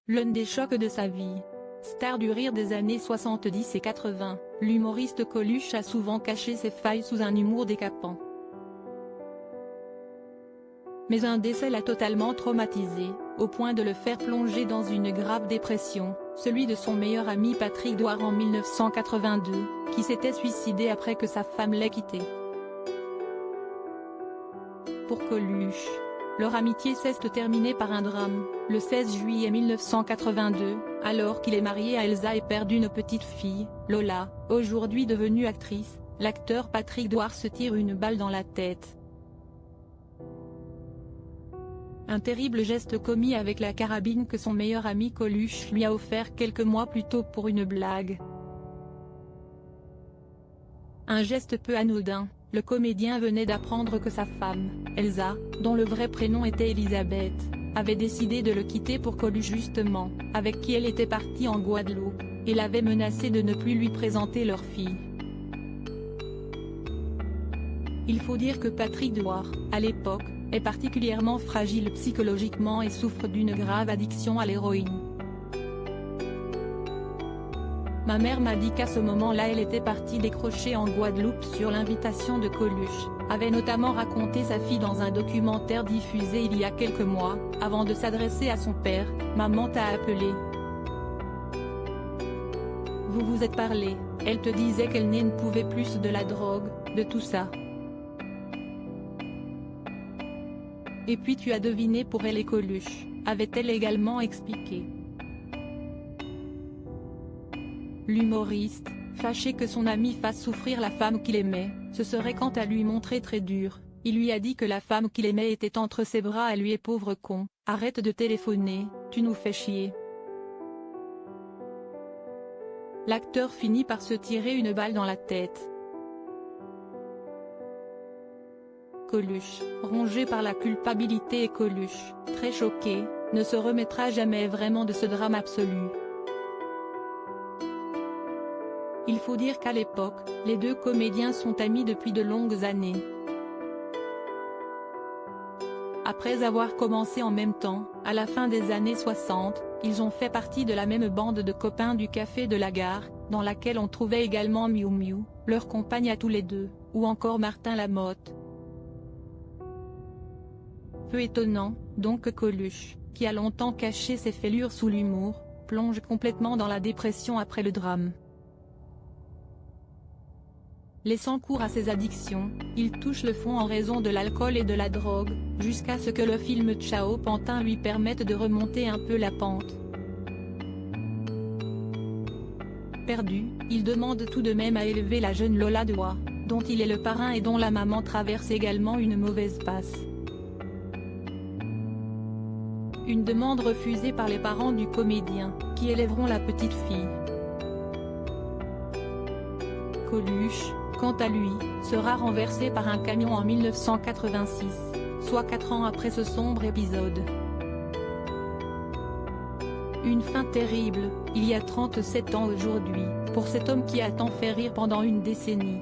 L'un des chocs de sa vie. Star du rire des années 70 et 80, l'humoriste Coluche a souvent caché ses failles sous un humour décapant. Mais un décès l'a totalement traumatisé, au point de le faire plonger dans une grave dépression, celui de son meilleur ami Patrick Douar en 1982, qui s'était suicidé après que sa femme l'ait quitté. Pour Coluche, leur amitié s'est terminée par un drame, le 16 juillet 1982, alors qu'il est marié à Elsa et père d'une petite fille, Lola. Aujourd'hui devenue actrice, l'acteur Patrick Douar se tire une balle dans la tête. Un terrible geste commis avec la carabine que son meilleur ami Coluche lui a offert quelques mois plus tôt pour une blague. Un geste peu anodin, le comédien venait d'apprendre que sa femme, Elsa, dont le vrai prénom était Elisabeth, avait décidé de le quitter pour Coluche justement, avec qui elle était partie en Guadeloupe, et l'avait menacé de ne plus lui présenter leur fille. Il faut dire que Patrick Douar, à l'époque, est particulièrement fragile psychologiquement et souffre d'une grave addiction à l'héroïne. Ma mère m'a dit qu'à ce moment-là elle était partie décrocher en Guadeloupe sur l'invitation de Coluche, avait notamment raconté sa fille dans un documentaire diffusé il y a quelques mois. Avant de s'adresser à son père, maman t'a appelé. Vous vous êtes parlé, elle te disait qu'elle ne pouvait plus de la drogue, de tout ça. Et puis tu as deviné pour elle et Coluche, avait-elle également expliqué. L'humoriste, fâché que son ami fasse souffrir la femme qu'il aimait, se serait quant à lui montré très dur. Il lui a dit que la femme qu'il aimait était entre ses bras à lui et pauvre con, arrête de téléphoner, tu nous fais chier. L'acteur finit par se tirer une balle dans la tête. Coluche, rongé par la culpabilité et Coluche, très choqué, ne se remettra jamais vraiment de ce drame absolu. Il faut dire qu'à l'époque, les deux comédiens sont amis depuis de longues années. Après avoir commencé en même temps, à la fin des années 60, ils ont fait partie de la même bande de copains du Café de la Gare, dans laquelle on trouvait également Miu Miu, leur compagne à tous les deux, ou encore Martin Lamotte. Peu étonnant, donc que Coluche, qui a longtemps caché ses fêlures sous l'humour, plonge complètement dans la dépression après le drame. Laissant cours à ses addictions, il touche le fond en raison de l'alcool et de la drogue, jusqu'à ce que le film Ciao Pantin lui permette de remonter un peu la pente. Perdu, il demande tout de même à élever la jeune Lola Douar, dont il est le parrain et dont la maman traverse également une mauvaise passe. Une demande refusée par les parents du comédien, qui élèveront la petite fille. Coluche, quant à lui, sera renversé par un camion en 1986, soit 4 ans après ce sombre épisode. Une fin terrible, il y a 37 ans aujourd'hui, pour cet homme qui a tant fait rire pendant une décennie.